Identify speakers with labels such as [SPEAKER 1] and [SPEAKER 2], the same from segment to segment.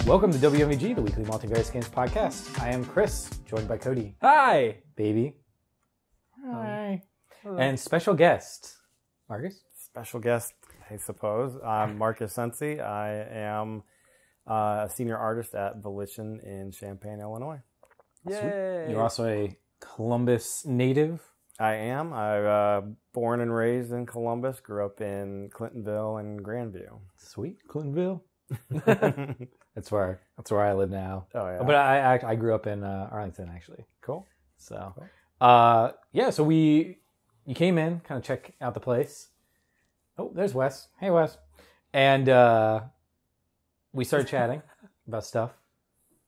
[SPEAKER 1] Welcome to WMVG, the weekly Multivarious Games podcast. I am Chris, joined by Cody.
[SPEAKER 2] Hi!
[SPEAKER 1] Baby. Hi. And special guest, Marcus.
[SPEAKER 3] Special guest, I suppose. I'm Marcus Cenci. I am a senior artist at Volition in Champaign, Illinois.
[SPEAKER 2] Yay!
[SPEAKER 1] You're also a Columbus native.
[SPEAKER 3] I am. I'm born and raised in Columbus. Grew up in Clintonville and Grandview.
[SPEAKER 1] Sweet, Clintonville. That's where I live now.
[SPEAKER 3] Oh yeah.
[SPEAKER 1] But I grew up in Arlington, actually.
[SPEAKER 3] Cool.
[SPEAKER 1] So,
[SPEAKER 3] Cool.
[SPEAKER 1] yeah. So you came in, kind of check out the place. Oh, there's Wes. Hey, Wes. And we started chatting about stuff,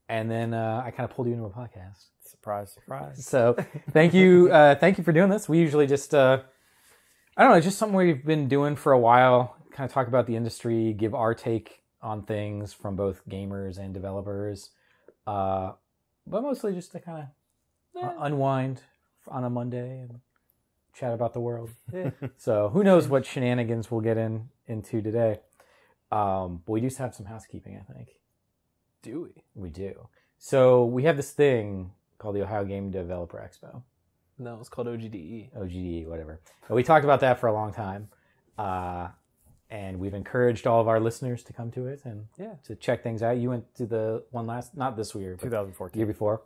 [SPEAKER 1] and then I kind of pulled you into a podcast.
[SPEAKER 3] Surprise, surprise.
[SPEAKER 1] So thank you for doing this. We usually just I don't know, just something we've been doing for a while. Kind of talk about the industry, give our take on things from both gamers and developers, but mostly just to kind of unwind on a Monday and chat about the world. So who knows what shenanigans we'll get into today. But we do have some housekeeping, I think.
[SPEAKER 2] Do we?
[SPEAKER 1] We do. So we have this thing called the Ohio Game Developer Expo.
[SPEAKER 2] No, it's called OGDE.
[SPEAKER 1] OGDE, whatever. But we talked about that for a long time. And we've encouraged all of our listeners to come to it and to check things out. You went to the one not this year, but
[SPEAKER 3] 2014.
[SPEAKER 1] year before.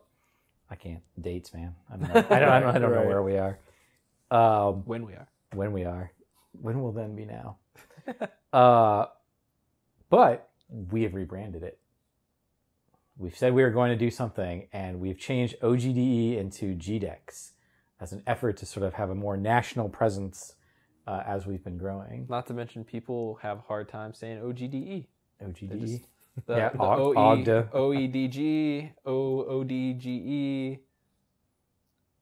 [SPEAKER 1] I can't dates, man. I don't know. I don't know where we are.
[SPEAKER 2] When we are.
[SPEAKER 1] When we are. When will then be now? But we have rebranded it. We've said we were going to do something, and we've changed OGDE into GDEX as an effort to sort of have a more national presence as we've been growing.
[SPEAKER 2] Not to mention people have a hard time saying OGDE.
[SPEAKER 1] OGDE?
[SPEAKER 2] The
[SPEAKER 1] OGDE.
[SPEAKER 2] OEDG, ODGE.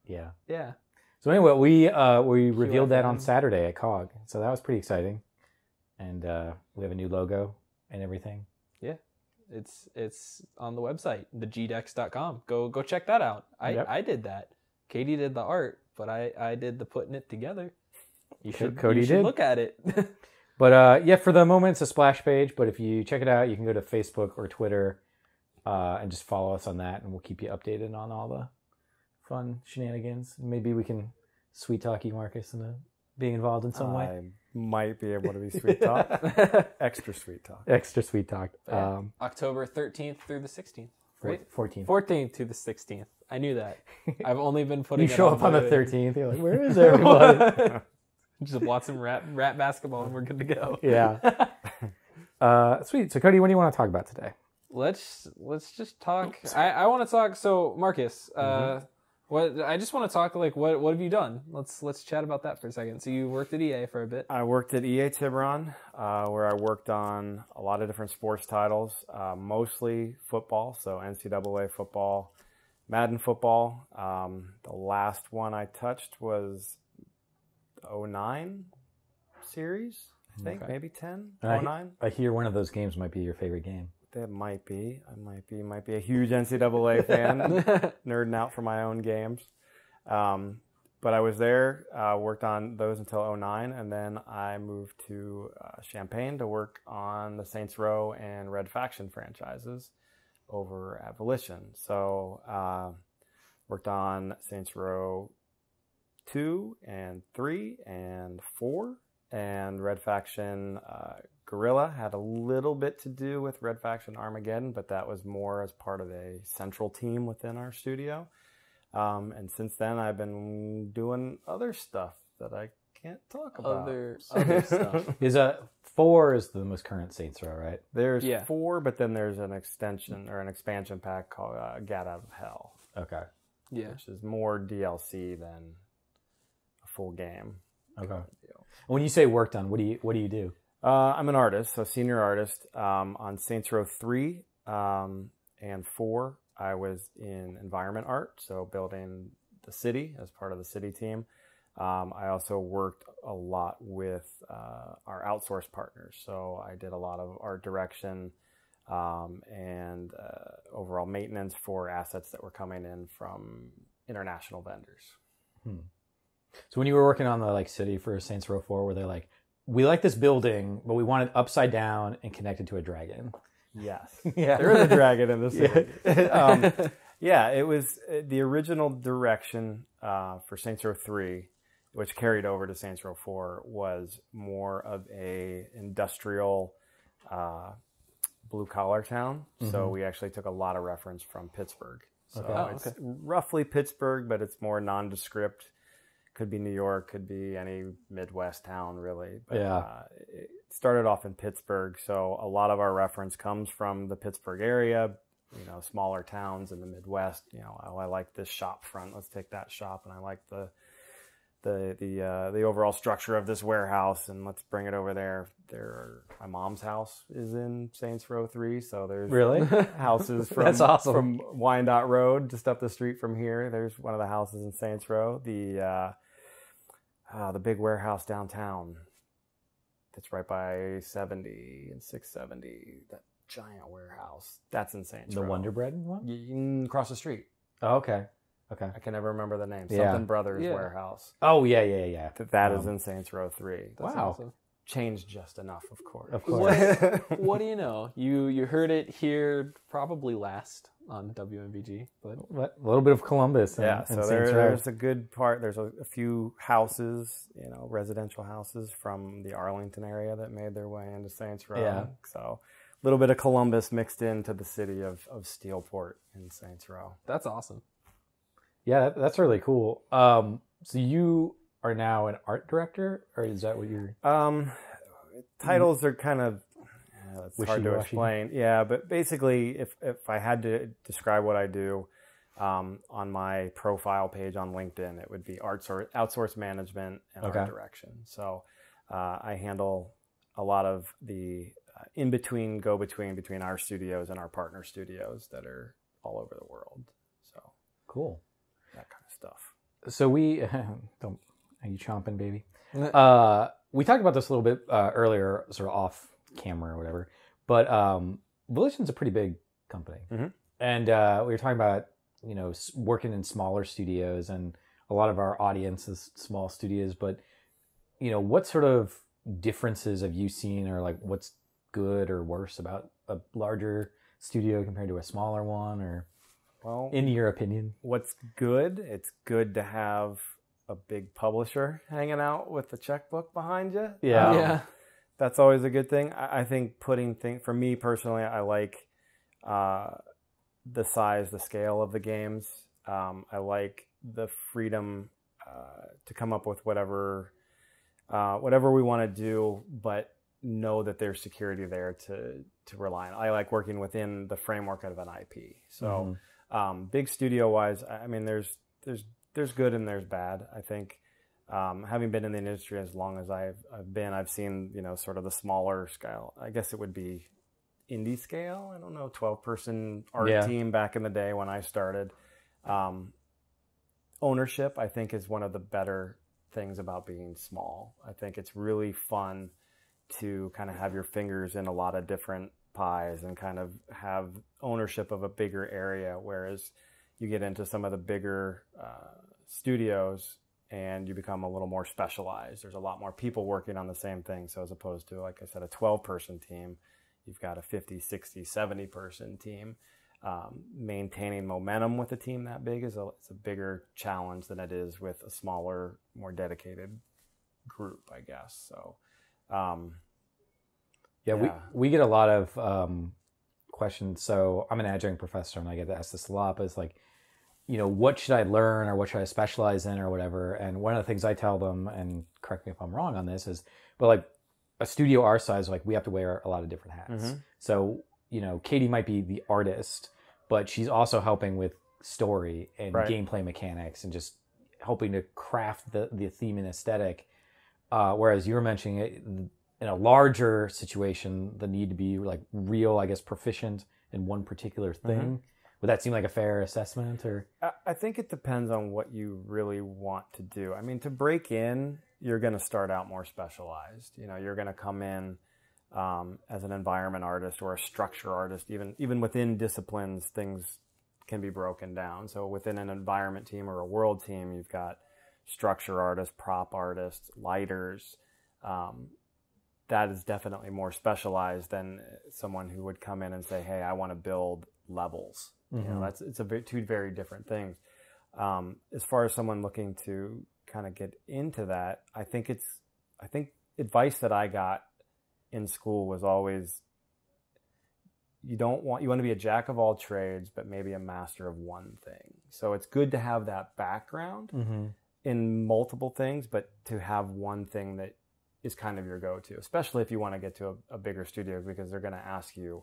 [SPEAKER 1] Yeah.
[SPEAKER 2] Yeah.
[SPEAKER 1] So anyway, we revealed that on Saturday at COG. So that was pretty exciting. And we have a new logo and everything.
[SPEAKER 2] Yeah. It's on the website, thegdex.com. Go check that out. I did that. Katie did the art, but I did the putting it together.
[SPEAKER 1] Cody did
[SPEAKER 2] Look at it.
[SPEAKER 1] But yeah, for the moment, it's a splash page. But if you check it out, you can go to Facebook or Twitter and just follow us on that, and we'll keep you updated on all the fun shenanigans. Maybe we can sweet talk you, Marcus, into being involved in some way.
[SPEAKER 3] I might be able to be sweet talk. Extra sweet talk.
[SPEAKER 1] Extra sweet talk.
[SPEAKER 2] October 13th through the 16th. Right?
[SPEAKER 1] 14th.
[SPEAKER 2] 14th to the 16th. I knew that. I've only been putting
[SPEAKER 1] You show up on the 13th. You're like, where is everybody?
[SPEAKER 2] Just watch some rap basketball and we're good to go.
[SPEAKER 1] Yeah. Sweet. So Cody, what do you want to talk about today?
[SPEAKER 2] Let's just talk. I want to talk. So Marcus, I just want to talk like what have you done? Let's chat about that for a second. So you worked at EA for a bit.
[SPEAKER 3] I worked at EA Tiburon, where I worked on a lot of different sports titles, mostly football, so NCAA football, Madden football. The last one I touched was 09 series, I think, maybe 10, 09.
[SPEAKER 1] I hear one of those games might be your favorite game.
[SPEAKER 3] That might be. I might be a huge NCAA fan, nerding out for my own games. But I was there, worked on those until 09, and then I moved to Champaign to work on the Saints Row and Red Faction franchises over at Volition. So worked on Saints Row 2 and 3 and 4, and Red Faction Guerrilla had a little bit to do with Red Faction Armageddon, but that was more as part of a central team within our studio. And since then, I've been doing other stuff that I can't talk about.
[SPEAKER 2] Other stuff.
[SPEAKER 1] 4 is the most current Saints Row, right?
[SPEAKER 3] There's 4, but then there's an extension or an expansion pack called Gat Out of Hell.
[SPEAKER 1] Okay.
[SPEAKER 2] Yeah.
[SPEAKER 3] Which is more DLC than a full game.
[SPEAKER 1] Okay. When you say worked on, what do you do?
[SPEAKER 3] I'm an artist, so senior artist. On Saints Row 3 and 4, I was in environment art, so building the city as part of the city team. I also worked a lot with our outsourced partners, so I did a lot of art direction and overall maintenance for assets that were coming in from international vendors.
[SPEAKER 1] So when you were working on the city for Saints Row 4, were they like, we like this building, but we want it upside down and connected to a dragon?
[SPEAKER 3] Yes.
[SPEAKER 1] Yeah.
[SPEAKER 3] There is a dragon in the city. Yeah, it was the original direction for Saints Row 3, which carried over to Saints Row 4, was more of a industrial blue-collar town. So we actually took a lot of reference from Pittsburgh. So it's roughly Pittsburgh, but it's more nondescript. Could be New York, could be any Midwest town, really. But it started off in Pittsburgh, so a lot of our reference comes from the Pittsburgh area, you know, smaller towns in the Midwest. You know, oh, I like this shop front, let's take that shop, and I like the overall structure of this warehouse, and let's bring it over there. My mom's house is in Saints Row 3, so there's houses from
[SPEAKER 1] That's awesome.
[SPEAKER 3] from Wyandotte Road, just up the street from here. There's one of the houses in Saints Row. The big warehouse downtown that's right by 70 and 670. That giant warehouse. That's in Saints Row.
[SPEAKER 1] The Wonder Bread one?
[SPEAKER 3] Across the street.
[SPEAKER 1] Oh, okay. Okay.
[SPEAKER 3] I can never remember the name.
[SPEAKER 1] Yeah.
[SPEAKER 3] Something Brothers Warehouse.
[SPEAKER 1] Oh, yeah.
[SPEAKER 3] That is in Saints Row 3.
[SPEAKER 2] That's
[SPEAKER 1] Wow.
[SPEAKER 2] awesome.
[SPEAKER 3] Changed just enough, of course.
[SPEAKER 1] Of course.
[SPEAKER 2] What do you know? You heard it here probably last on WMVG, but
[SPEAKER 1] A little bit of Columbus.
[SPEAKER 3] Yeah,
[SPEAKER 1] and
[SPEAKER 3] so
[SPEAKER 1] Saints Row.
[SPEAKER 3] there's a good part. There's a few houses, you know, residential houses from the Arlington area that made their way into Saints Row.
[SPEAKER 1] Yeah.
[SPEAKER 3] So a little bit of Columbus mixed into the city of Steelport in Saints Row.
[SPEAKER 2] that's awesome.
[SPEAKER 1] Yeah, that's really cool. So you are now an art director, or is that what you're...
[SPEAKER 3] Titles are kind of it's hard to
[SPEAKER 1] Wishy-washy.
[SPEAKER 3] explain. Yeah, but basically, if I had to describe what I do on my profile page on LinkedIn, it would be outsource management and art direction. So I handle a lot of the go-between between our studios and our partner studios that are all over the world. So
[SPEAKER 1] Cool.
[SPEAKER 3] that kind of stuff.
[SPEAKER 1] So we... don't... Are you chomping, baby? We talked about this a little bit earlier, sort of off camera or whatever, but Volition's a pretty big company. And we were talking about, you know, working in smaller studios, and a lot of our audience is small studios, but, you know, what sort of differences have you seen, or like what's good or worse about a larger studio compared to a smaller one, or in your opinion?
[SPEAKER 3] What's good? It's good to have a big publisher hanging out with the checkbook behind you.
[SPEAKER 2] Yeah.
[SPEAKER 3] That's always a good thing. I think for me personally, I like the size, the scale of the games. I like the freedom to come up with whatever we want to do, but know that there's security there to rely on. I like working within the framework of an IP. So big studio wise, I mean, there's good and there's bad. I think having been in the industry as long as I've been, I've seen, you know, sort of the smaller scale. I guess it would be indie scale. I don't know, 12-person art team back in the day when I started. Ownership, I think, is one of the better things about being small. I think it's really fun to kind of have your fingers in a lot of different pies and kind of have ownership of a bigger area, whereas you get into some of the bigger studios and you become a little more specialized. There's a lot more people working on the same thing. So as opposed to, like I said, a 12-person team, you've got a 50, 60, 70-person team. Maintaining momentum with a team that big is a bigger challenge than it is with a smaller, more dedicated group, I guess. So,
[SPEAKER 1] we get a lot of questions. So I'm an adjunct professor, and I get asked this a lot, but it's like, you know, what should I learn, or what should I specialize in, or whatever? And one of the things I tell them, and correct me if I'm wrong on this, is, but like a studio our size, like we have to wear a lot of different hats. So, you know, Katie might be the artist, but she's also helping with story and gameplay mechanics and just helping to craft the theme and aesthetic. Whereas you were mentioning it, in a larger situation, the need to be like real, I guess, proficient in one particular thing. Would that seem like a fair assessment? Or
[SPEAKER 3] I think it depends on what you really want to do. I mean, to break in, you're going to start out more specialized. You know, you're going to come in as an environment artist or a structure artist. Even within disciplines, things can be broken down. So within an environment team or a world team, you've got structure artists, prop artists, lighters. that is definitely more specialized than someone who would come in and say, hey, I want to build levels. You know, it's two very different things. As far as someone looking to kind of get into that, I think advice that I got in school was always, you want to be a jack of all trades, but maybe a master of one thing. So it's good to have that background in multiple things, but to have one thing that is kind of your go-to, especially if you want to get to a bigger studio, because they're going to ask you,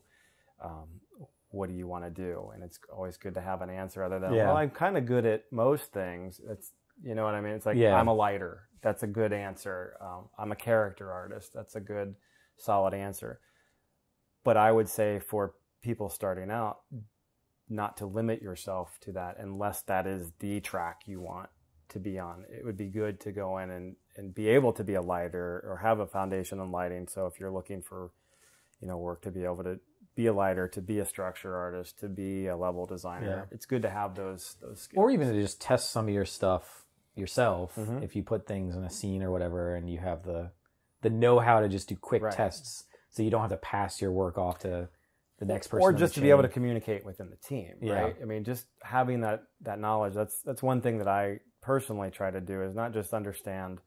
[SPEAKER 3] what do you want to do? And it's always good to have an answer other than, well, I'm kind of good at most things. It's, you know what I mean? It's like, I'm a lighter. That's a good answer. I'm a character artist. That's a good, solid answer. But I would say for people starting out, not to limit yourself to that unless that is the track you want to be on. It would be good to go in and be able to be a lighter or have a foundation in lighting. So if you're looking for, you know, work to be able to be a lighter, to be a structure artist, to be a level designer, it's good to have those skills. Or
[SPEAKER 1] even to just test some of your stuff yourself. If you put things in a scene or whatever, and you have the know-how to just do quick tests, so you don't have to pass your work off to the next person.
[SPEAKER 3] Or just to be able to communicate within the team, right? I mean, just having that knowledge, that's one thing that I personally try to do, is not just understand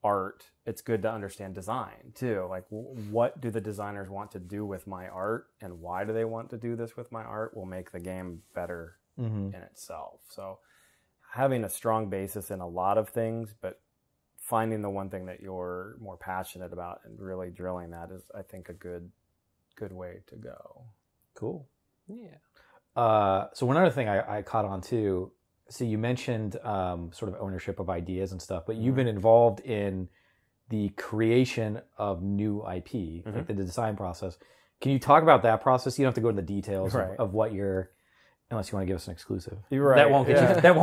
[SPEAKER 3] art. It's good to understand design too. Like, what do the designers want to do with my art, and why do they want to do this with my art will make the game better in itself. So having a strong basis in a lot of things, but finding the one thing that you're more passionate about and really drilling that is, I think, a good way to go.
[SPEAKER 1] Cool. Yeah. So one other thing I caught on too, so you mentioned sort of ownership of ideas and stuff, but you've been involved in the creation of new IP, like the design process. Can you talk about that process? You don't have to go into the details of what you're, unless you want to give us an exclusive.
[SPEAKER 3] You're right.
[SPEAKER 1] That won't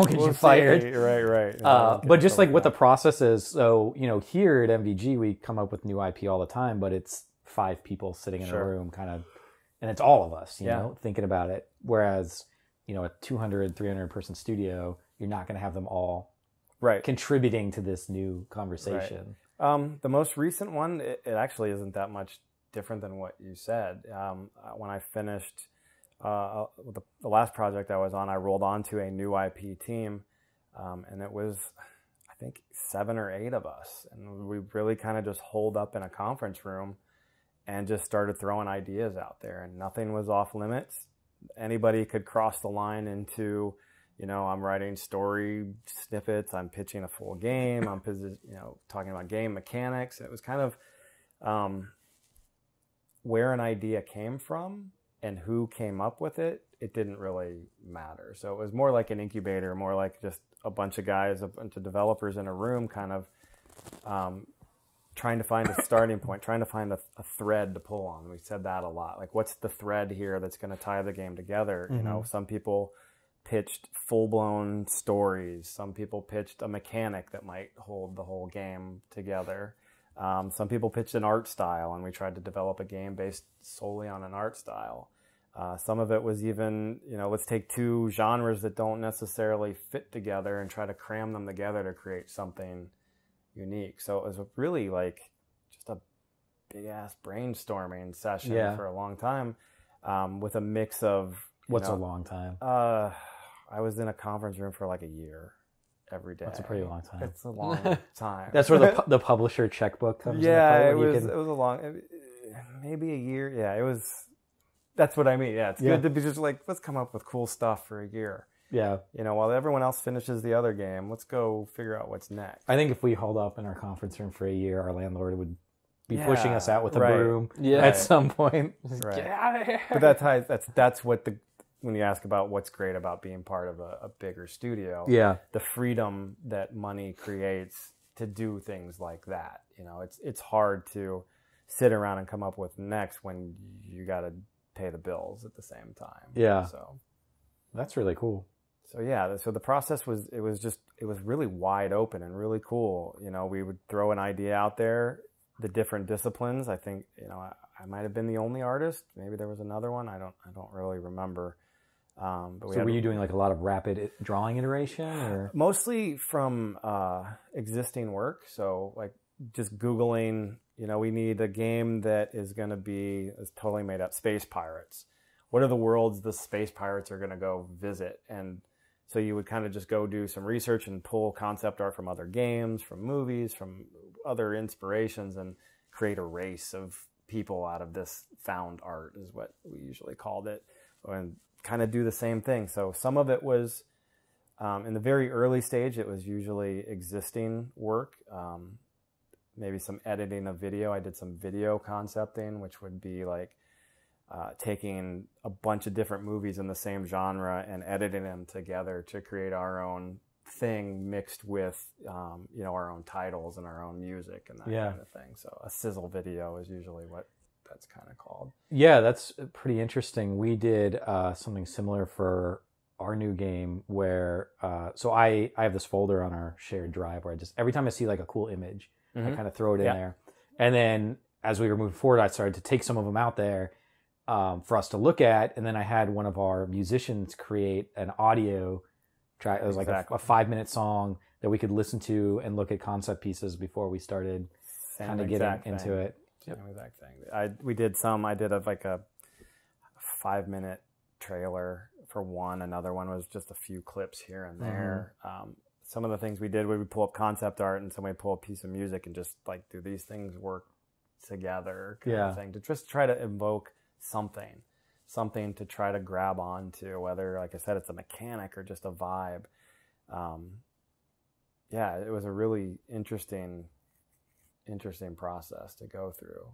[SPEAKER 1] get you fired.
[SPEAKER 3] Right.
[SPEAKER 1] But just like what the process is. So, you know, here at MVG, we come up with new IP all the time, but it's 5 people sitting in a room kind of, and it's all of us, you know, thinking about it. Whereas, you know, a 200, 300 person studio, you're not going to have them all contributing to this new conversation.
[SPEAKER 3] The most recent one, it actually isn't that much different than what you said. When I finished the last project I was on, I rolled onto a new IP team, and it was, I think, 7 or 8 of us. And we really kind of just holed up in a conference room and just started throwing ideas out there, and nothing was off limits. Anybody could cross the line into, you know, I'm writing story snippets, I'm pitching a full game, I'm talking about game mechanics. It was kind of where an idea came from and who came up with it. It didn't really matter. So it was more like an incubator, more like just a bunch of guys, a bunch of developers in a room, kind of trying to find a starting point, trying to find a thread to pull on. We said that a lot. Like, what's the thread here that's going to tie the game together? You know, some people pitched full-blown stories. Some people pitched a mechanic that might hold the whole game together. Some people pitched an art style, and we tried to develop a game based solely on an art style. Some of it was even, you know, let's take 2 genres that don't necessarily fit together and try to cram them together to create something unique. So it was really like just a big ass brainstorming session for a long time, with a mix of
[SPEAKER 1] a long time?
[SPEAKER 3] I was in a conference room for like a year every day.
[SPEAKER 1] That's a pretty long time.
[SPEAKER 3] It's a long time.
[SPEAKER 1] That's where the publisher checkbook comes in.
[SPEAKER 3] Yeah, it was a long, maybe a year. Yeah, it was. That's what I mean. Yeah, it's good to be just like, let's come up with cool stuff for a year. Yeah. You know, while everyone else finishes the other game, let's go figure out what's next.
[SPEAKER 1] I think if we hold up in our conference room for a year, our landlord would be pushing us out with a broom at some point. Get out of here.
[SPEAKER 3] But that's what when you ask about what's great about being part of a bigger studio, the freedom that money creates to do things like that. You know, it's hard to sit around and come up with next when you got to pay the bills at the same time. Yeah. So
[SPEAKER 1] that's really cool.
[SPEAKER 3] So the process was really wide open and really cool. You know, we would throw an idea out there, the different disciplines. I think, you know, I might have been the only artist. Maybe there was another one. I don't really remember.
[SPEAKER 1] But were you doing like a lot of rapid drawing iteration, or
[SPEAKER 3] mostly from existing work? So like just Googling we need a game that is going to be totally made up. Space pirates. What are the worlds the space pirates are going to go visit? And so you would kind of just go do some research and pull concept art from other games, from movies, from other inspirations, and create a race of people out of this found art is what we usually called it, and kind of do the same thing. So some of it was, in the very early stage, it was usually existing work, maybe some editing of video. I did some video concepting, which would be like taking a bunch of different movies in the same genre and editing them together to create our own thing mixed with, our own titles and our own music and that kind of thing. So a sizzle video is usually what that's kind of called. Yeah,
[SPEAKER 1] that's pretty interesting. We did something similar for our new game where, so I have this folder on our shared drive where I just, every time I see like a cool image, I kind of throw it in there. And then as we were moving forward, I started to take some of them out there for us to look at. And then I had one of our musicians create an audio track. It was like a 5-minute song that we could listen to and look at concept pieces before we started kind of getting into it.
[SPEAKER 3] Same exact thing. I did like a 5-minute trailer for one. Another one was just a few clips here and there. Some of the things we did, we would pull up concept art and somebody pull a piece of music and just like, do these things work together kind of thing, to just try to evoke something to try to grab onto, whether, like I said, it's a mechanic or just a vibe. It was a really interesting process to go through.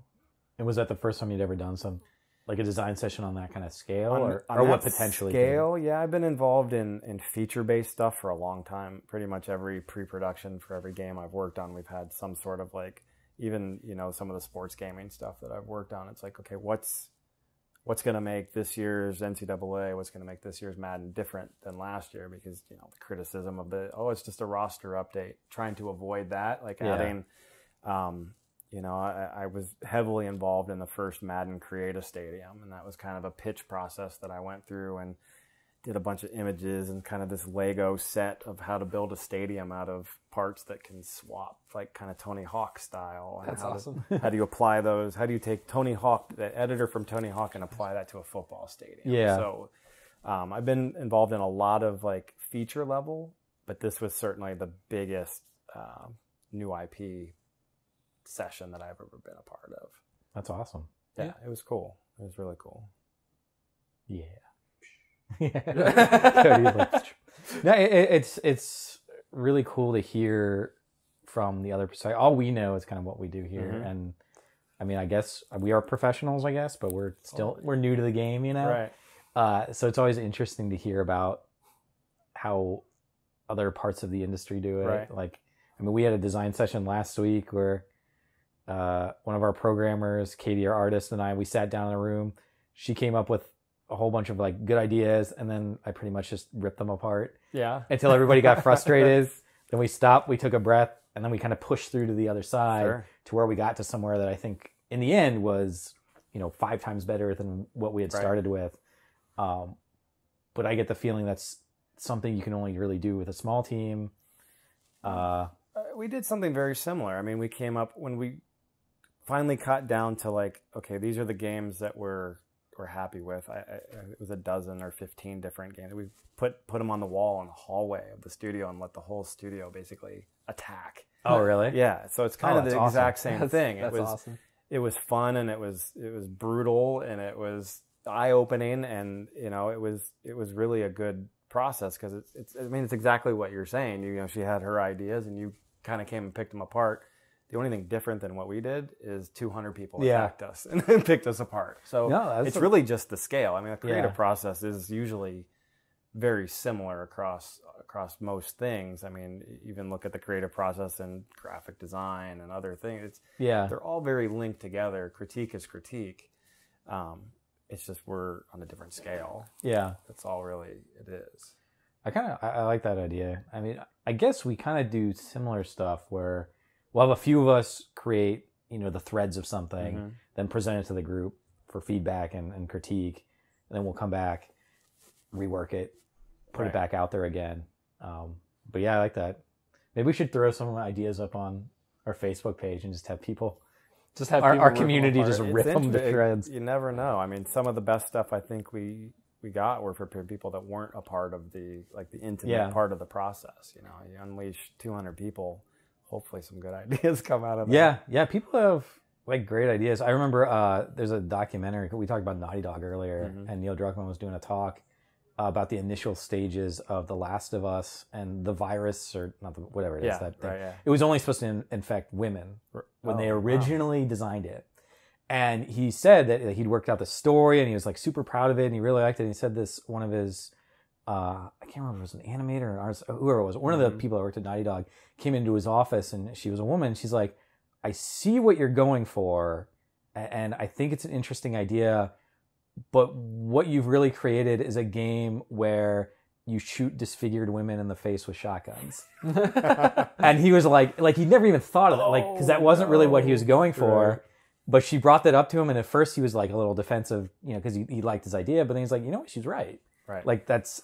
[SPEAKER 1] And was that the first time you'd ever done some, like a design session on that kind of scale, or what potentially?
[SPEAKER 3] Scale, yeah. I've been involved in feature-based stuff for a long time. Pretty much every pre-production for every game I've worked on, we've had some sort of like, even, some of the sports gaming stuff that I've worked on. It's like, okay, what's going to make this year's NCAA, what's going to make this year's Madden different than last year? Because, the criticism of it's just a roster update, trying to avoid that, like adding, I was heavily involved in the first Madden Create a Stadium, and that was kind of a pitch process that I went through and did a bunch of images and kind of this Lego set of how to build a stadium out of parts that can swap, like kind of Tony Hawk style.
[SPEAKER 2] That's awesome.
[SPEAKER 3] How do you apply those? How do you take Tony Hawk, the editor from Tony Hawk, and apply that to a football stadium?
[SPEAKER 1] Yeah.
[SPEAKER 3] So I've been involved in a lot of like feature level, but this was certainly the biggest new IP session that I've ever been a part of.
[SPEAKER 1] That's awesome.
[SPEAKER 3] Yeah, it was cool. It was really cool.
[SPEAKER 1] Yeah. No, it's really cool to hear from the other perspective. All we know is kind of what we do here, and I mean, I guess we are professionals, but we're new to the game,
[SPEAKER 3] Right.
[SPEAKER 1] So it's always interesting to hear about how other parts of the industry do it.
[SPEAKER 3] Right.
[SPEAKER 1] Like, I mean, we had a design session last week where one of our programmers, Katie, our artist, and we sat down in a room. She came up with a whole bunch of like good ideas, and then I pretty much just ripped them apart.
[SPEAKER 3] Yeah.
[SPEAKER 1] Until everybody got frustrated. Then we stopped, we took a breath, and then we kind of pushed through to the other side to where we got to somewhere that I think in the end was, 5 times better than what we had started with. But I get the feeling that's something you can only really do with a small team.
[SPEAKER 3] We did something very similar. I mean, we came up when we finally cut down to like, okay, these are the games that we're happy with. It was a dozen or 15 different games. We put them on the wall in the hallway of the studio and let the whole studio basically attack.
[SPEAKER 1] Oh, really?
[SPEAKER 3] Yeah. So it's kind of the exact same thing.
[SPEAKER 2] That's awesome.
[SPEAKER 3] It was fun, and it was brutal, and it was eye-opening, and it was really a good process, because it's exactly what you're saying. She had her ideas, and you kind of came and picked them apart. The only thing different than what we did is 200 people attacked us and picked us apart. So it's really just the scale. I mean, the creative process is usually very similar across most things. I mean, even look at the creative process and graphic design and other things. They're all very linked together. Critique is critique. It's just we're on a different scale.
[SPEAKER 1] Yeah.
[SPEAKER 3] That's all really it is.
[SPEAKER 1] I like that idea. I mean, I guess we kind of do similar stuff where we'll have a few of us create, the threads of something, then present it to the group for feedback and critique, and then we'll come back, rework it, put it back out there again. But yeah, I like that. Maybe we should throw some ideas up on our Facebook page and just have people
[SPEAKER 2] Just have
[SPEAKER 1] our
[SPEAKER 2] people
[SPEAKER 1] community
[SPEAKER 2] rip
[SPEAKER 1] just
[SPEAKER 2] them apart.
[SPEAKER 1] rip
[SPEAKER 3] It's
[SPEAKER 1] them to
[SPEAKER 3] interesting.
[SPEAKER 1] shreds.
[SPEAKER 3] You never know. I mean, some of the best stuff I think we got were for people that weren't a part of the intimate part of the process. You know, you unleash 200 people, hopefully some good ideas come out of that.
[SPEAKER 1] Yeah. People have like great ideas. I remember there's a documentary. We talked about Naughty Dog earlier, and Neil Druckmann was doing a talk about the initial stages of The Last of Us and the virus, or not, whatever it is. That thing.
[SPEAKER 3] Right, yeah.
[SPEAKER 1] It was only supposed to infect women when they originally designed it. And he said that he'd worked out the story and he was like super proud of it and he really liked it. And he said this, one of his, I can't remember if it was an animator or an artist, whoever it was, one of the people that worked at Naughty Dog came into his office and she was a woman. She's like, I see what you're going for and I think it's an interesting idea, but what you've really created is a game where you shoot disfigured women in the face with shotguns. And he was like he never even thought of that, like, because that wasn't really what he was going for.
[SPEAKER 3] Right.
[SPEAKER 1] But she brought that up to him, and at first he was like a little defensive, you know, because he liked his idea. But then he's like, you know what, she's right.
[SPEAKER 3] Right.
[SPEAKER 1] Like that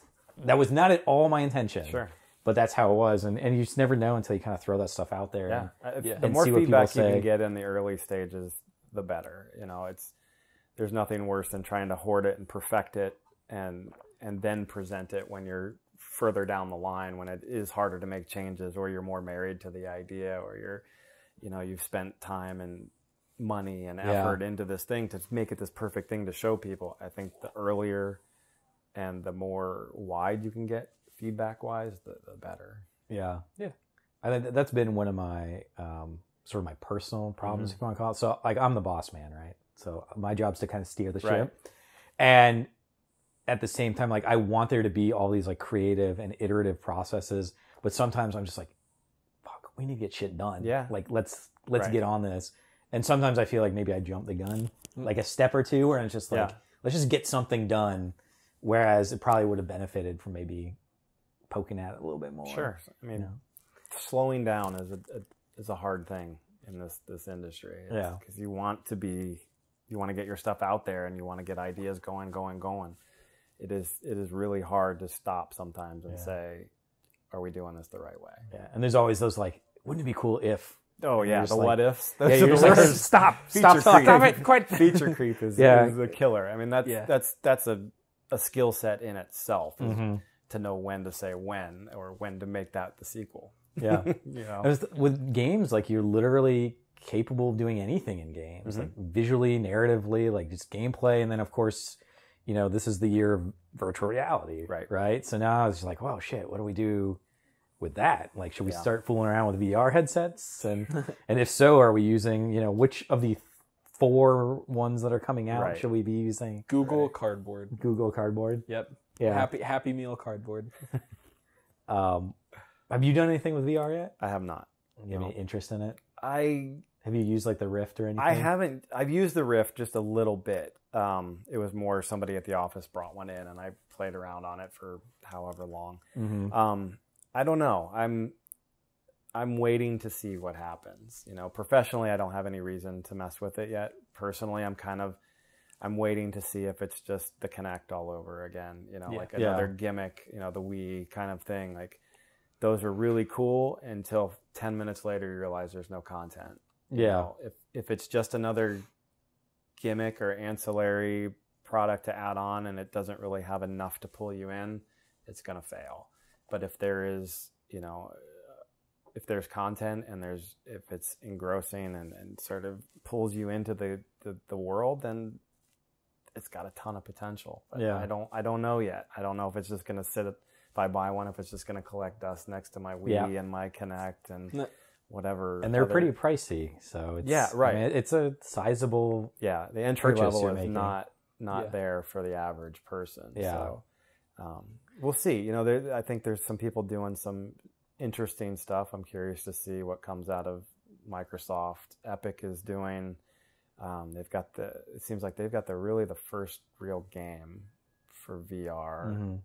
[SPEAKER 1] was not at all my intention.
[SPEAKER 3] Sure.
[SPEAKER 1] But that's how it was, and you just never know until you kind of throw that stuff out there.
[SPEAKER 3] Yeah. The
[SPEAKER 1] and
[SPEAKER 3] more
[SPEAKER 1] see what
[SPEAKER 3] feedback
[SPEAKER 1] people
[SPEAKER 3] you
[SPEAKER 1] say.
[SPEAKER 3] can get in the early stages, the better. You know, there's nothing worse than trying to hoard it and perfect it and then present it when you're further down the line, when it is harder to make changes, or you're more married to the idea, or you've spent time and money and effort into this thing to make it this perfect thing to show people. I think the earlier and the more wide you can get feedback wise, the better.
[SPEAKER 1] Yeah. I think that's been one of my sort of my personal problems, if you want to call it. So like I'm the boss man, right? So my job's to kind of steer the ship. And at the same time, like I want there to be all these like creative and iterative processes, but sometimes I'm just like, fuck, we need to get shit done.
[SPEAKER 3] Yeah.
[SPEAKER 1] Like let's get on this. And sometimes I feel like maybe I jumped the gun like a step or two, where it's just like, let's just get something done. Whereas it probably would have benefited from maybe poking at it a little bit more.
[SPEAKER 3] Sure. I mean, slowing down is a hard thing in this industry. Because you want to get your stuff out there and you want to get ideas going. It is really hard to stop sometimes and say, are we doing this the right way?
[SPEAKER 1] Yeah. And there's always those like, wouldn't it be cool if?
[SPEAKER 3] Oh yeah, the what ifs.
[SPEAKER 1] Yeah, you're just like, stop it, quite.
[SPEAKER 3] Feature creep is the killer. I mean, that's a skill set in itself, to know when to say when, or when to make that the sequel.
[SPEAKER 1] Yeah.
[SPEAKER 3] You know?
[SPEAKER 1] With games, like you're literally capable of doing anything in games, like visually, narratively, like just gameplay, and then of course, you know, this is the year of virtual reality, right? So now it's just like, wow, shit, what do we do with that? Like, should we start fooling around with VR headsets? And and if so, are we using, you know, which of the 4 ones that are coming out should we be using?
[SPEAKER 2] Google Cardboard.
[SPEAKER 1] Google Cardboard.
[SPEAKER 2] Yep.
[SPEAKER 1] Yeah.
[SPEAKER 2] Happy Meal Cardboard.
[SPEAKER 1] Have you done anything with VR yet?
[SPEAKER 3] I have not.
[SPEAKER 1] You have any interest in it?
[SPEAKER 3] Have
[SPEAKER 1] you used like the Rift or anything?
[SPEAKER 3] I haven't. I've used the Rift just a little bit. It was more somebody at the office brought one in, and I played around on it for however long. I don't know. I'm waiting to see what happens. You know, professionally, I don't have any reason to mess with it yet. Personally, I'm waiting to see if it's just the Kinect all over again. You know, like another gimmick. You know, the Wii kind of thing. Like those are really cool until 10 minutes later you realize there's no content. You know, if it's just another gimmick or ancillary product to add on and it doesn't really have enough to pull you in, it's going to fail. But if there is, you know, if there's content and if it's engrossing and sort of pulls you into the world, then it's got a ton of potential. But I don't know yet. I don't know if it's just going to if I buy one, if it's just going to collect dust next to my Wii and my Kinect and whatever.
[SPEAKER 1] And they're pretty pricey, so it's I mean, it's a sizable
[SPEAKER 3] the entry level is not there for the average person. So we'll see. You know, I think there's some people doing some interesting stuff. I'm curious to see what comes out of Microsoft. Epic is doing. It seems like they've got the first real game for VR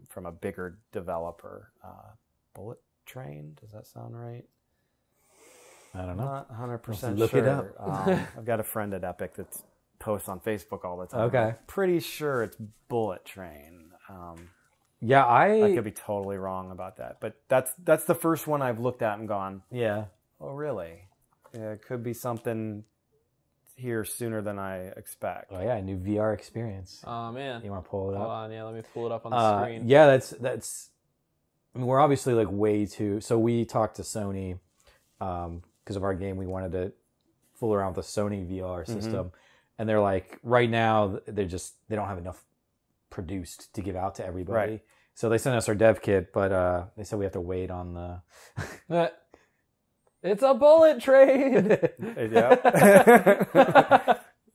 [SPEAKER 3] from a bigger developer. Bullet Train, does that sound right?
[SPEAKER 1] I don't know.
[SPEAKER 3] Not 100%
[SPEAKER 1] Look
[SPEAKER 3] sure.
[SPEAKER 1] it up.
[SPEAKER 3] I've got a friend at Epic that posts on Facebook all the time.
[SPEAKER 1] Okay.
[SPEAKER 3] I'm pretty sure it's Bullet Train.
[SPEAKER 1] I
[SPEAKER 3] could be totally wrong about that, but that's the first one I've looked at and gone, oh really? Yeah, it could be something here sooner than I expect.
[SPEAKER 1] Oh yeah, a new VR experience.
[SPEAKER 2] Oh man.
[SPEAKER 1] You want to pull it up?
[SPEAKER 2] Hold on, yeah, let me pull it up on the screen.
[SPEAKER 1] Yeah, that's. I mean, we're obviously like way too. So we talked to Sony because of our game. We wanted to fool around with the Sony VR system, and they're like, right now they don't have enough produced to give out to everybody.
[SPEAKER 3] Right.
[SPEAKER 1] So they sent us our dev kit, but they said we have to wait on the.
[SPEAKER 2] It's a bullet train.
[SPEAKER 3] Yeah.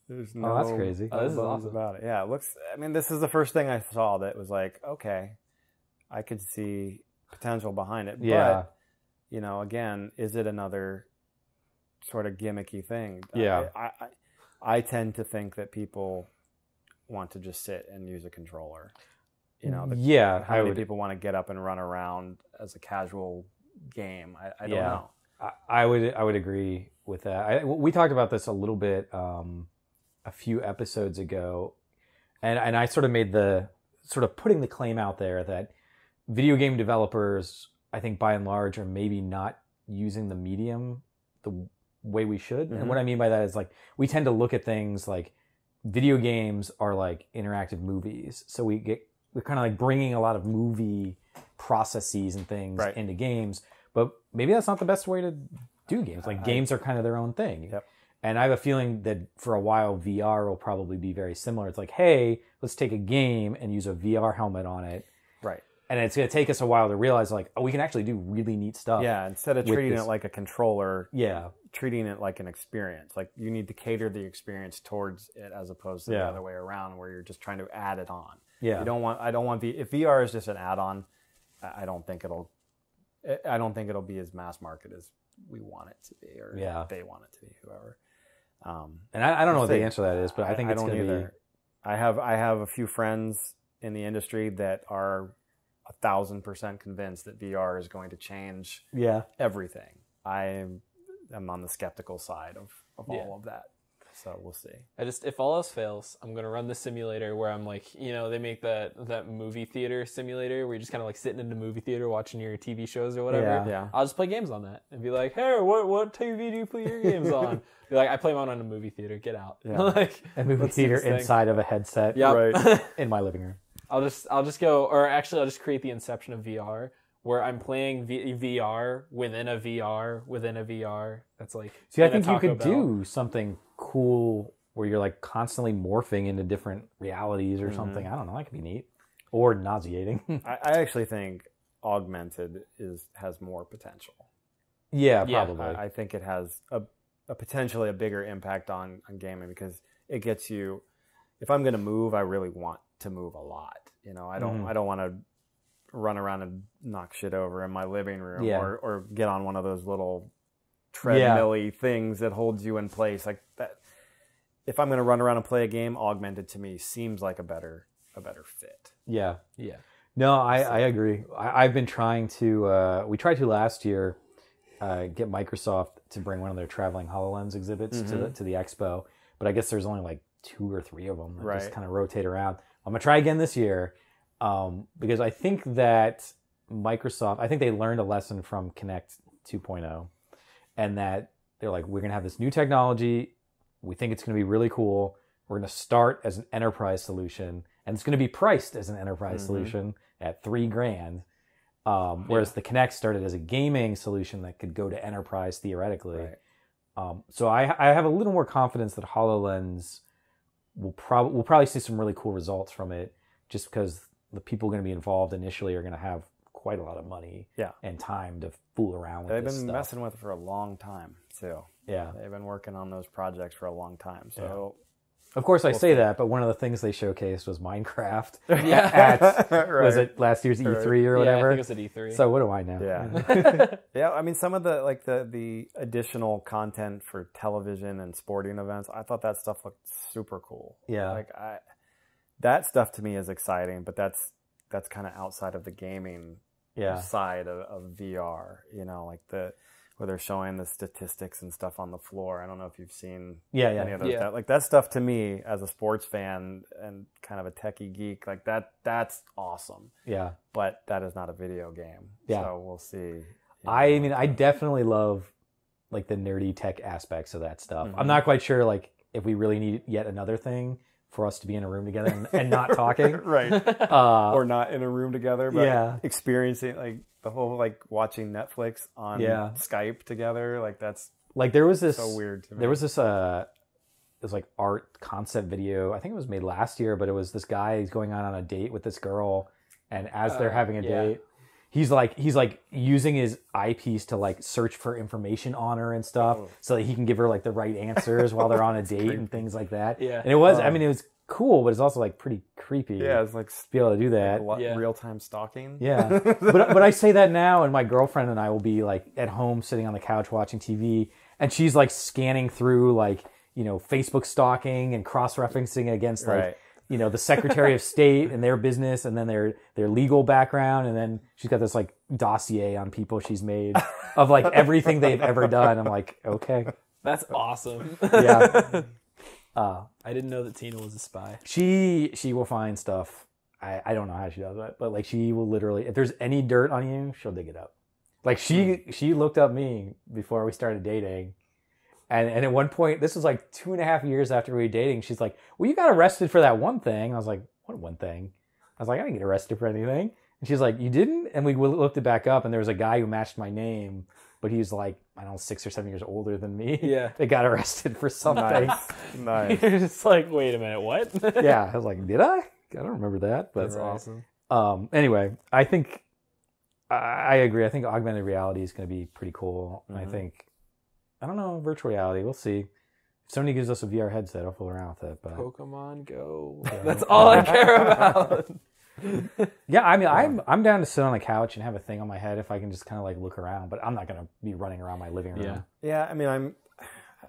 [SPEAKER 3] There's no,
[SPEAKER 1] that's crazy.
[SPEAKER 3] No
[SPEAKER 2] this is
[SPEAKER 3] bones
[SPEAKER 2] awesome.
[SPEAKER 3] about it. Yeah, it looks. I mean, this is the first thing I saw that was like, okay, I could see potential behind it.
[SPEAKER 1] Yeah.
[SPEAKER 3] But, again, is it another sort of gimmicky thing?
[SPEAKER 1] Yeah.
[SPEAKER 3] I tend to think that people want to just sit and use a controller. How many people want to get up and run around as a casual game? I don't know.
[SPEAKER 1] I would agree with that. We talked about this a little bit a few episodes ago, and I sort of made the sort of putting the claim out there that video game developers, I think by and large, are maybe not using the medium the way we should. And what I mean by that is like we tend to look at things like video games are like interactive movies, so we're kind of like bringing a lot of movie processes and things into games, but maybe that's not the best way to do games. Like games are kind of their own thing.
[SPEAKER 3] Yep.
[SPEAKER 1] And I have a feeling that for a while VR will probably be very similar. It's like, hey, let's take a game and use a VR helmet on it.
[SPEAKER 3] Right.
[SPEAKER 1] And it's going to take us a while to realize like, oh, we can actually do really neat stuff.
[SPEAKER 3] Yeah, instead of treating it like a controller,
[SPEAKER 1] yeah,
[SPEAKER 3] treating it like an experience. Like you need to cater the experience towards it as opposed to the other way around where you're just trying to add it on.
[SPEAKER 1] Yeah.
[SPEAKER 3] If VR is just an add-on, I don't think it'll be as mass market as we want it to be, or they want it to be, whoever.
[SPEAKER 1] And I don't know what the answer to that is, but I think it's going to be.
[SPEAKER 3] I have a few friends in the industry that are 1,000% convinced that VR is going to change everything. I am on the skeptical side of all of that. So we'll see.
[SPEAKER 2] If all else fails, I'm going to run the simulator where I'm like, they make that movie theater simulator where you're just kind of like sitting in the movie theater watching your TV shows or whatever.
[SPEAKER 3] Yeah.
[SPEAKER 2] I'll just play games on that and be like, hey, what TV do you play your games on? Be like, I play mine on a movie theater. Get out.
[SPEAKER 3] Yeah.
[SPEAKER 2] Like
[SPEAKER 1] a movie theater inside of a headset.
[SPEAKER 2] Right.
[SPEAKER 1] In my living room.
[SPEAKER 2] I'll just go, or actually I'll just create the inception of VR where I'm playing VR within a VR within a VR. That's like.
[SPEAKER 1] See, I think you could do something cool where you're like constantly morphing into different realities or something. I don't know. That could be neat or nauseating.
[SPEAKER 3] I actually think augmented has more potential.
[SPEAKER 1] Yeah, probably.
[SPEAKER 3] I think it has a potentially a bigger impact on gaming because it gets you. If I'm going to move, I really want to move a lot. I don't want to run around and knock shit over in my living room or get on one of those little treadmill-y things that holds you in place like that. If I'm going to run around and play a game, augmented to me seems like a better fit.
[SPEAKER 1] Yeah. No, I agree. I've been trying to. We tried to last year get Microsoft to bring one of their traveling HoloLens exhibits to the expo, but I guess there's only like 2 or 3 of them that just kind of rotate around. I'm gonna try again this year because I think that Microsoft. I think they learned a lesson from Kinect 2.0, and that they're like, we're gonna have this new technology. We think it's gonna be really cool. We're gonna start as an enterprise solution, and it's gonna be priced as an enterprise solution at $3,000. Whereas the Kinect started as a gaming solution that could go to enterprise theoretically. Right. So I have a little more confidence that HoloLens we'll probably see some really cool results from it, just because the people going to be involved initially are going to have quite a lot of money and time to fool around with.
[SPEAKER 3] They've
[SPEAKER 1] this
[SPEAKER 3] been
[SPEAKER 1] stuff.
[SPEAKER 3] messing with it for a long time too.
[SPEAKER 1] Yeah,
[SPEAKER 3] they've been working on those projects for a long time. So,
[SPEAKER 1] of course, I say that, but one of the things they showcased was Minecraft. Was it last year's E3 or whatever?
[SPEAKER 2] I think it was at E3.
[SPEAKER 1] So what do I know?
[SPEAKER 3] Yeah. I mean, some of the additional content for television and sporting events, I thought that stuff looked super cool.
[SPEAKER 1] Yeah,
[SPEAKER 3] that stuff to me is exciting, but that's kind of outside of the gaming side of VR. Like where they're showing the statistics and stuff on the floor. I don't know if you've seen any of those. Like that stuff to me as a sports fan and kind of a techie geek, like that's awesome. Yeah. But that is not a video game. Yeah. So we'll see.
[SPEAKER 1] I definitely love like the nerdy tech aspects of that stuff. I'm not quite sure like if we really need yet another thing for us to be in a room together and not talking.
[SPEAKER 3] Right. Or not in a room together, but experiencing like the whole like watching Netflix on Skype together. Like that's
[SPEAKER 1] like there was this
[SPEAKER 3] so weird to me.
[SPEAKER 1] There was this it was like art concept video. I think it was made last year, but it was this guy who's going on a date with this girl, and as they're having a date, he's like using his eyepiece to like search for information on her and stuff, so that he can give her like the right answers while they're on a date and things like that.
[SPEAKER 2] Yeah,
[SPEAKER 1] and it was. I mean, it was cool, but it's also like pretty creepy.
[SPEAKER 3] Yeah, it's like
[SPEAKER 1] to be able to do that.
[SPEAKER 3] Real time stalking.
[SPEAKER 1] Yeah, but I say that now, and my girlfriend and I will be like at home sitting on the couch watching TV, and she's like scanning through like, you know, Facebook stalking and cross-referencing against like, you know, the Secretary of State and their business, and then their legal background, and then she's got this like dossier on people she's made of like everything they've ever done. I'm like, okay,
[SPEAKER 2] that's awesome.
[SPEAKER 1] Yeah.
[SPEAKER 2] I didn't know that Tina was a spy.
[SPEAKER 1] She will find stuff. I don't know how she does it, but like she will literally, if there's any dirt on you, she'll dig it up. Like she looked up me before we started dating. And at one point, this was like 2.5 years after we were dating, she's like, well, you got arrested for that one thing. I was like, what one thing? I was like, I didn't get arrested for anything. And she's like, you didn't? And we looked it back up, and there was a guy who matched my name, but he was like, I don't know, 6 or 7 years older than me.
[SPEAKER 2] Yeah.
[SPEAKER 1] They got arrested for something.
[SPEAKER 3] Nice.
[SPEAKER 2] You're just like, wait a minute, what?
[SPEAKER 1] Yeah. I was like, did I? I don't remember that. But
[SPEAKER 2] that's awesome.
[SPEAKER 1] Anyway, I think, I agree. I think augmented reality is going to be pretty cool. And I think, I don't know, virtual reality. We'll see. If somebody gives us a VR headset, I'll fool around with it. But
[SPEAKER 2] Pokemon Go. That's all I care about.
[SPEAKER 1] Yeah, I mean, I'm down to sit on the couch and have a thing on my head if I can just kind of like look around. But I'm not going to be running around my living room.
[SPEAKER 3] Yeah. I mean,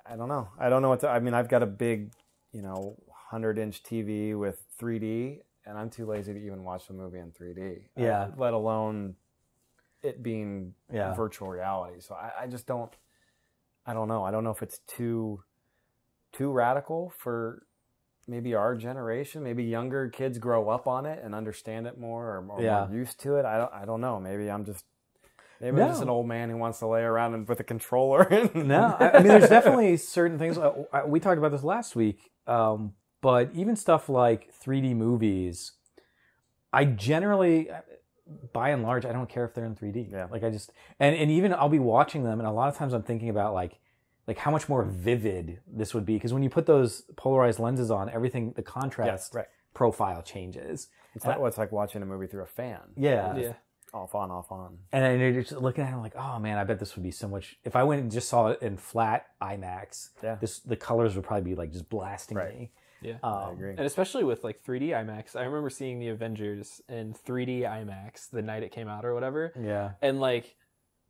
[SPEAKER 3] I don't know. I don't know what to. I mean, I've got a big, 100-inch TV with 3D, and I'm too lazy to even watch the movie in 3D.
[SPEAKER 1] Yeah.
[SPEAKER 3] Let alone it being virtual reality. So I just don't. I don't know. I don't know if it's too radical for maybe our generation. Maybe younger kids grow up on it and understand it more, or more used to it. I don't know. Maybe I'm just I'm just an old man who wants to lay around with a controller.
[SPEAKER 1] No, I mean, there's definitely certain things. We talked about this last week, but even stuff like 3D movies, I generally, by and large, I don't care if they're in 3D.
[SPEAKER 3] Yeah.
[SPEAKER 1] Like I just, and even I'll be watching them, and a lot of times I'm thinking about like how much more vivid this would be, because when you put those polarized lenses on, everything, the contrast profile changes.
[SPEAKER 3] It's like watching a movie through a fan.
[SPEAKER 1] Yeah.
[SPEAKER 3] Off on, off on.
[SPEAKER 1] And then you're just looking at it like, oh man, I bet this would be so much. If I went and just saw it in flat IMAX, the colors would probably be like just blasting me.
[SPEAKER 2] Yeah,
[SPEAKER 3] I agree.
[SPEAKER 2] And especially with like 3D IMAX, I remember seeing the Avengers in 3D IMAX the night it came out or whatever.
[SPEAKER 1] Yeah.
[SPEAKER 2] And like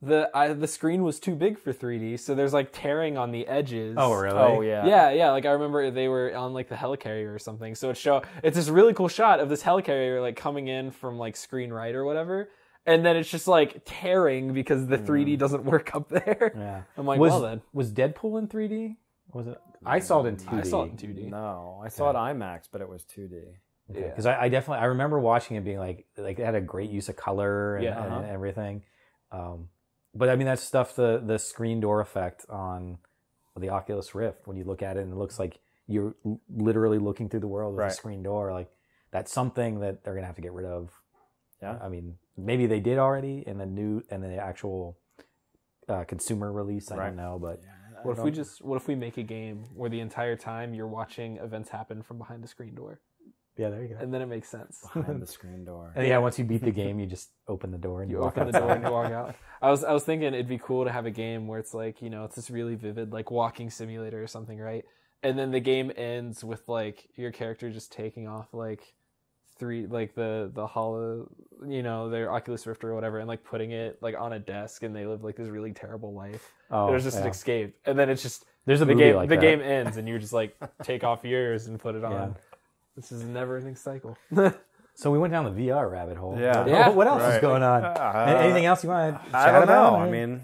[SPEAKER 2] the screen was too big for 3D, so there's like tearing on the edges.
[SPEAKER 1] Oh really?
[SPEAKER 3] Oh yeah.
[SPEAKER 2] Yeah. Like I remember they were on like the helicarrier or something. So it's this really cool shot of this helicarrier like coming in from like screen right or whatever. And then it's just like tearing because the 3D doesn't work up there.
[SPEAKER 1] Yeah.
[SPEAKER 2] I'm like, well then.
[SPEAKER 1] Was Deadpool in 3D? Was it? I saw it in 2D.
[SPEAKER 2] I saw it in 2D.
[SPEAKER 3] No, I saw it IMAX, but it was 2D.
[SPEAKER 1] Okay. Because I definitely, I remember watching it being like it had a great use of color and everything. But I mean, that's stuff, the screen door effect on the Oculus Rift, when you look at it and it looks like you're literally looking through the world with a screen door. Like that's something that they're going to have to get rid of.
[SPEAKER 3] Yeah.
[SPEAKER 1] I mean, maybe they did already in the actual consumer release. I don't know, but
[SPEAKER 2] what if we make a game where the entire time you're watching events happen from behind the screen door?
[SPEAKER 1] Yeah, there you go.
[SPEAKER 2] And then it makes sense.
[SPEAKER 3] Behind the screen door.
[SPEAKER 1] And once you beat the game, you just open the door and you walk
[SPEAKER 2] open
[SPEAKER 1] outside.
[SPEAKER 2] the door and you walk out. I was thinking it'd be cool to have a game where it's like, it's this really vivid like walking simulator or something, right? And then the game ends with like your character just taking off like the hollow, their Oculus Rift or whatever, and like putting it like on a desk, and they live like this really terrible life. There's just an escape, and then it's just
[SPEAKER 1] there's a
[SPEAKER 2] the
[SPEAKER 1] movie
[SPEAKER 2] game.
[SPEAKER 1] like
[SPEAKER 2] the
[SPEAKER 1] that.
[SPEAKER 2] game ends, and you just like take off yours and put it on.
[SPEAKER 1] Yeah.
[SPEAKER 2] This is a never-ending cycle.
[SPEAKER 1] So we went down the VR rabbit hole.
[SPEAKER 3] Yeah.
[SPEAKER 1] What else is going on? Anything else you want to chat
[SPEAKER 3] I don't
[SPEAKER 1] about?
[SPEAKER 3] know. I mean,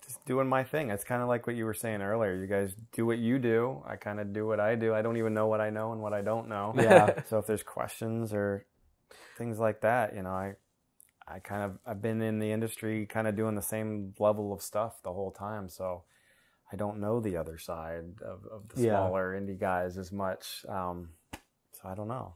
[SPEAKER 3] just doing my thing. It's kind of like what you were saying earlier. You guys do what you do. I kind of do what I do. I don't even know what I know and what I don't know.
[SPEAKER 1] Yeah.
[SPEAKER 3] So if there's questions or things like that, I've been in the industry kind of doing the same level of stuff the whole time. So I don't know the other side of the smaller indie guys as much. So I don't know.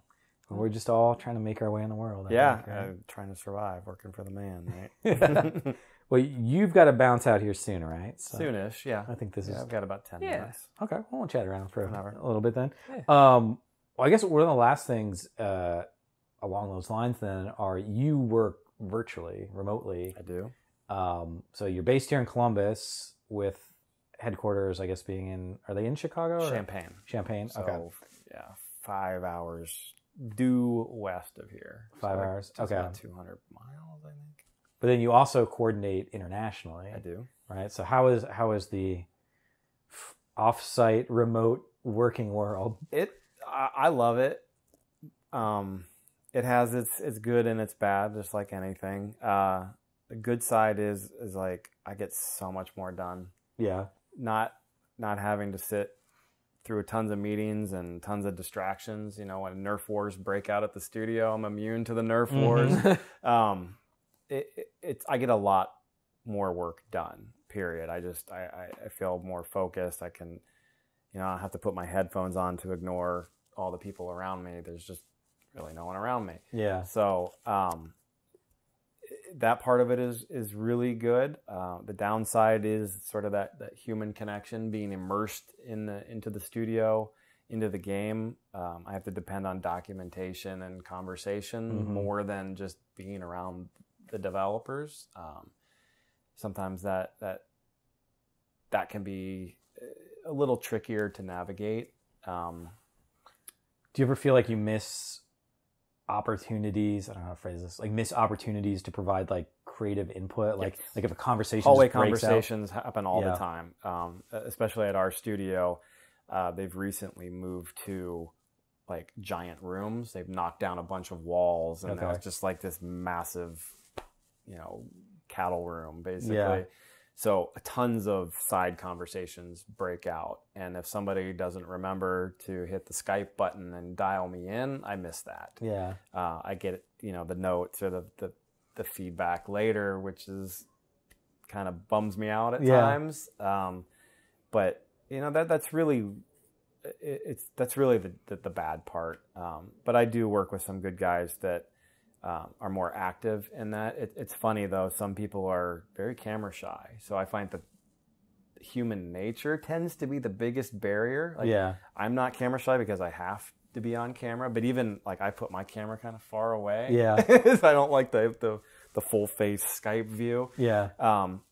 [SPEAKER 1] We're just all trying to make our way in the world.
[SPEAKER 3] I think, right? Trying to survive, working for the man, right?
[SPEAKER 1] Well, you've got to bounce out here soon, right? So
[SPEAKER 3] soonish, yeah.
[SPEAKER 1] I think this is...
[SPEAKER 3] I've got about 10 minutes.
[SPEAKER 1] Okay, we'll chat around for
[SPEAKER 3] Whatever.
[SPEAKER 1] a little bit then.
[SPEAKER 2] Yeah.
[SPEAKER 1] Well, I guess one of the last things along those lines then are you work virtually, remotely.
[SPEAKER 3] I do.
[SPEAKER 1] So you're based here in Columbus with headquarters, I guess, being in... Are they in Chicago?
[SPEAKER 3] Champaign.
[SPEAKER 1] Champaign,
[SPEAKER 3] So,
[SPEAKER 1] okay.
[SPEAKER 3] yeah, 5 hours due west of here.
[SPEAKER 1] 5 hours,
[SPEAKER 3] It's
[SPEAKER 1] okay.
[SPEAKER 3] about 200 miles, I think.
[SPEAKER 1] But then you also coordinate internationally.
[SPEAKER 3] I do.
[SPEAKER 1] Right? So how is the off-site remote working world?
[SPEAKER 3] I love it. It has its good and its bad, just like anything. The good side is like I get so much more done.
[SPEAKER 1] Yeah.
[SPEAKER 3] Not having to sit through tons of meetings and tons of distractions. You know, when Nerf wars break out at the studio, I'm immune to the Nerf wars. I get a lot more work done. Period. I feel more focused. I can, I don't have to put my headphones on to ignore all the people around me. There's just really no one around me.
[SPEAKER 1] Yeah.
[SPEAKER 3] So that part of it is really good. The downside is sort of that human connection, being immersed into the studio, into the game. I have to depend on documentation and conversation more than just being around the developers. Sometimes that can be a little trickier to navigate.
[SPEAKER 1] Do you ever feel like you miss opportunities? I don't know how to phrase this. Like miss opportunities to provide like creative input. Like if a conversation
[SPEAKER 3] hallway
[SPEAKER 1] just breaks
[SPEAKER 3] conversations
[SPEAKER 1] out.
[SPEAKER 3] happen all the time. Especially at our studio, they've recently moved to like giant rooms. They've knocked down a bunch of walls, and it's just like this massive, cattle room basically. Yeah. So tons of side conversations break out. And if somebody doesn't remember to hit the Skype button and dial me in, I miss that. Yeah. I get, the notes or the feedback later, which is kind of bums me out at times. But that's really the bad part. But I do work with some good guys that are more active in that. It's funny though, some people are very camera shy. So I find that human nature tends to be the biggest barrier. I'm not camera shy because I have to be on camera, but even like I put my camera kind of far away. Yeah. I don't like the full face Skype view. Yeah.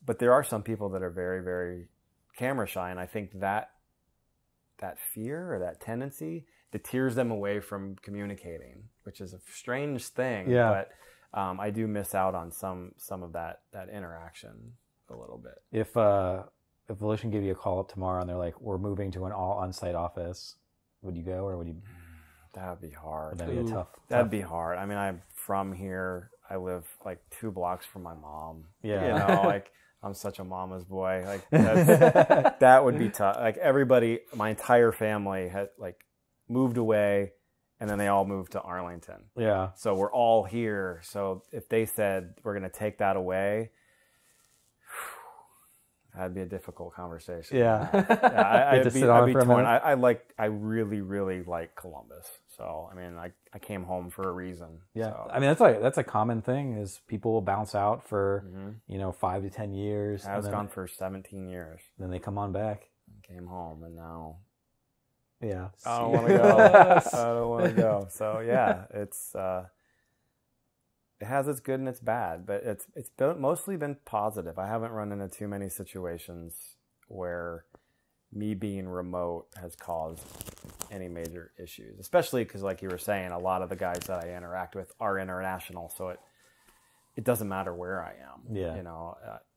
[SPEAKER 3] But there are some people that are very, very camera shy. And I think that fear or that tendency deters them away from communicating, which is a strange thing. Yeah. But I do miss out on some of that interaction a little bit. If
[SPEAKER 1] Volition gave you a call up tomorrow and they're like, we're moving to an all on-site office, would you go or would you?
[SPEAKER 3] That would be hard.
[SPEAKER 1] That'd be tough.
[SPEAKER 3] That'd be hard. I mean, I'm from here. I live like 2 blocks from my mom. Yeah. Like I'm such a mama's boy. Like that would be tough. Like everybody, my entire family had like moved away, and then they all moved to Arlington. Yeah. So we're all here. So if they said we're going to take that away, that'd be a difficult conversation. Yeah. I'd be torn. I really, really like Columbus. So I mean, I came home for a reason. Yeah. So.
[SPEAKER 1] I mean, that's a common thing is people will bounce out for 5 to 10 years.
[SPEAKER 3] I was gone for 17 years.
[SPEAKER 1] Then they come on back.
[SPEAKER 3] Came home, and now.
[SPEAKER 1] Yeah.
[SPEAKER 3] I don't want to go. I don't want to go. So yeah, it has its good and its bad, but it's mostly been positive. I haven't run into too many situations where me being remote has caused any major issues, especially because like you were saying, a lot of the guys that I interact with are international. So it doesn't matter where I am. Yeah.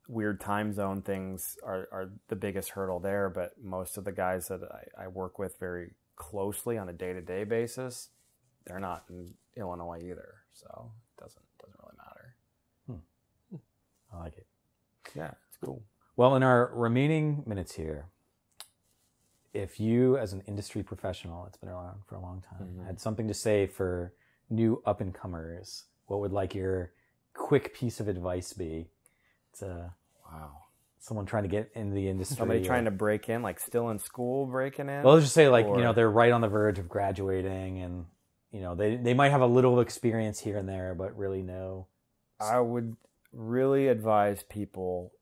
[SPEAKER 3] Weird time zone things are the biggest hurdle there, but most of the guys that I work with very closely on a day-to-day basis, they're not in Illinois either, so it doesn't really matter.
[SPEAKER 1] I like it.
[SPEAKER 3] Yeah, it's cool.
[SPEAKER 1] Well, in our remaining minutes here, if you as an industry professional, it's been around for a long time, had something to say for new up-and-comers, what would like your quick piece of advice be? Wow. someone trying to get into the industry.
[SPEAKER 3] Somebody trying to break in, like still in school breaking in?
[SPEAKER 1] Well, let's just say like, they're right on the verge of graduating and, they might have a little experience here and there, but really no.
[SPEAKER 3] I would really advise people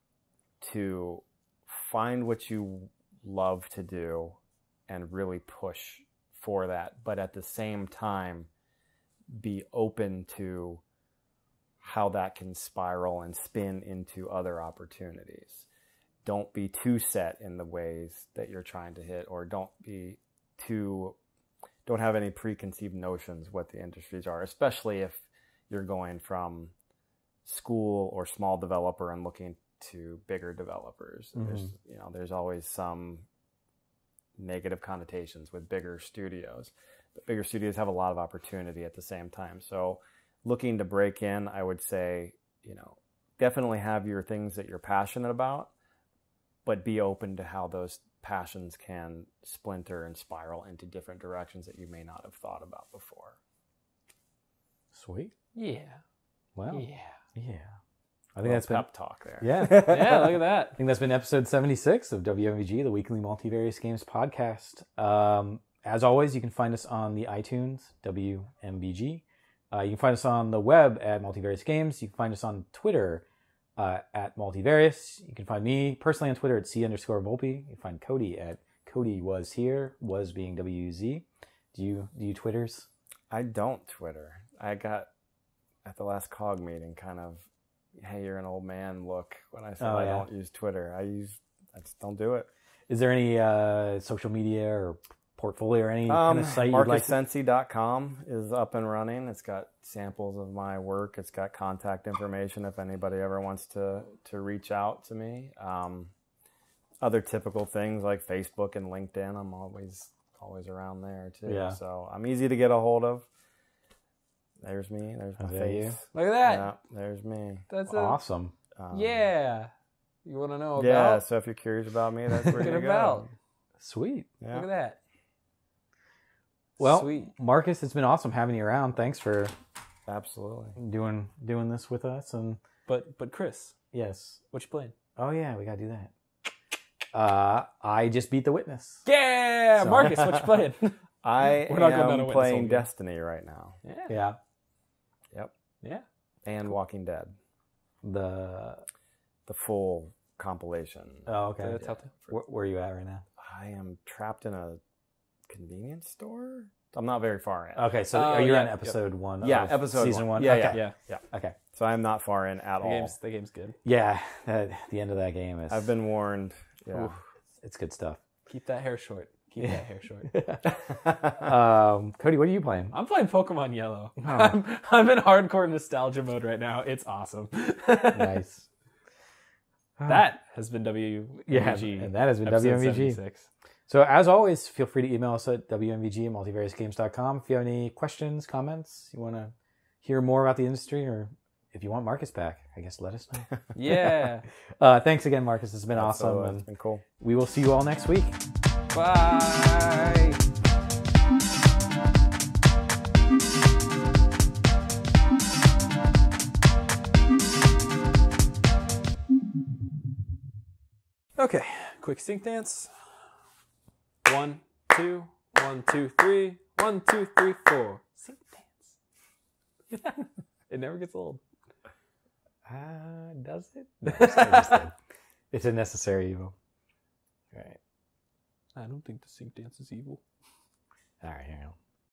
[SPEAKER 3] to find what you love to do and really push for that. But at the same time, be open to how that can spiral and spin into other opportunities. Don't be too set in the ways that you're trying to hit, or don't have any preconceived notions what the industries are, especially if you're going from school or small developer and looking to bigger developers. There's always some negative connotations with bigger studios, but bigger studios have a lot of opportunity at the same time. So looking to break in, I would say, definitely have your things that you're passionate about, but be open to how those passions can splinter and spiral into different directions that you may not have thought about before.
[SPEAKER 1] Sweet.
[SPEAKER 2] Yeah.
[SPEAKER 1] Wow.
[SPEAKER 2] Yeah.
[SPEAKER 1] I think that's been
[SPEAKER 3] pep talk there.
[SPEAKER 1] Yeah.
[SPEAKER 2] Yeah, look at that.
[SPEAKER 1] I think that's been episode 76 of WMVG, the weekly Multivarious Games podcast. As always, you can find us on the iTunes, WMVG. You can find us on the web at Multivarious Games. You can find us on Twitter at Multivarious. You can find me personally on Twitter at C_Volpe. You can find Cody at Cody was here, was being WZ. Do you Twitters? I
[SPEAKER 3] don't Twitter. I got at the last COG meeting kind of, hey, you're an old man look when I said I don't use Twitter. I just don't do it.
[SPEAKER 1] Is there any social media or portfolio or any kind of site you'd like?
[SPEAKER 3] Cenci.com is up and running. It's got samples of my work. It's got contact information if anybody ever wants to reach out to me. Other typical things like Facebook and LinkedIn, I'm always around there too. Yeah. So I'm easy to get a hold of. There's me. There's my face.
[SPEAKER 2] You? Look at that.
[SPEAKER 3] Yeah, there's me.
[SPEAKER 1] That's awesome.
[SPEAKER 2] Yeah. You want to know about?
[SPEAKER 3] Yeah, so if you're curious about me, that's where you go.
[SPEAKER 1] Sweet.
[SPEAKER 2] Yeah. Look at that.
[SPEAKER 1] Well,
[SPEAKER 2] sweet.
[SPEAKER 1] Marcus, it's been awesome having you around. Thanks for
[SPEAKER 3] absolutely
[SPEAKER 1] doing this with us. And
[SPEAKER 2] but Chris,
[SPEAKER 1] yes,
[SPEAKER 2] what you playing?
[SPEAKER 1] Oh yeah, we gotta do that. I just beat The Witness.
[SPEAKER 2] Yeah, so. Marcus, what you playing?
[SPEAKER 3] I am playing Destiny right now.
[SPEAKER 1] Yeah.
[SPEAKER 3] Yep.
[SPEAKER 2] Yeah.
[SPEAKER 3] And cool. Walking Dead.
[SPEAKER 1] The
[SPEAKER 3] full compilation.
[SPEAKER 1] Oh, okay. Where are you at right now?
[SPEAKER 3] I am trapped in a convenience store. I'm not very far in.
[SPEAKER 1] Okay, so you're on episode 1.
[SPEAKER 3] Yeah, episode
[SPEAKER 1] season 1.
[SPEAKER 3] Yeah,
[SPEAKER 1] okay.
[SPEAKER 3] Yeah.
[SPEAKER 1] Okay.
[SPEAKER 3] So I'm not far in at all.
[SPEAKER 2] The game's good.
[SPEAKER 1] Yeah, the end of that game is.
[SPEAKER 3] I've been warned. Yeah,
[SPEAKER 1] it's good stuff.
[SPEAKER 2] Keep that hair short. Keep that hair short.
[SPEAKER 1] Cody, what are you playing?
[SPEAKER 2] I'm playing Pokemon Yellow. Oh. I'm in hardcore nostalgia mode right now. It's awesome.
[SPEAKER 1] Nice.
[SPEAKER 2] That has been WMVG.
[SPEAKER 1] Yeah, and that has been WMVG. 76. So as always, feel free to email us at WMVG@multivariousgames.com if you have any questions, comments, you want to hear more about the industry, or if you want Marcus back, I guess let us know.
[SPEAKER 2] Yeah.
[SPEAKER 1] Thanks again, Marcus. It's been awesome.
[SPEAKER 3] It's been cool.
[SPEAKER 1] We will see you all next week.
[SPEAKER 2] Bye. Okay, quick sync dance. 1, 2, 1, 2, 3, 1, 2, 3, 4. Sync dance. It never gets old.
[SPEAKER 1] Does it? No, it's a necessary evil. All right.
[SPEAKER 2] I don't think the sync dance is evil.
[SPEAKER 1] All right, here we go.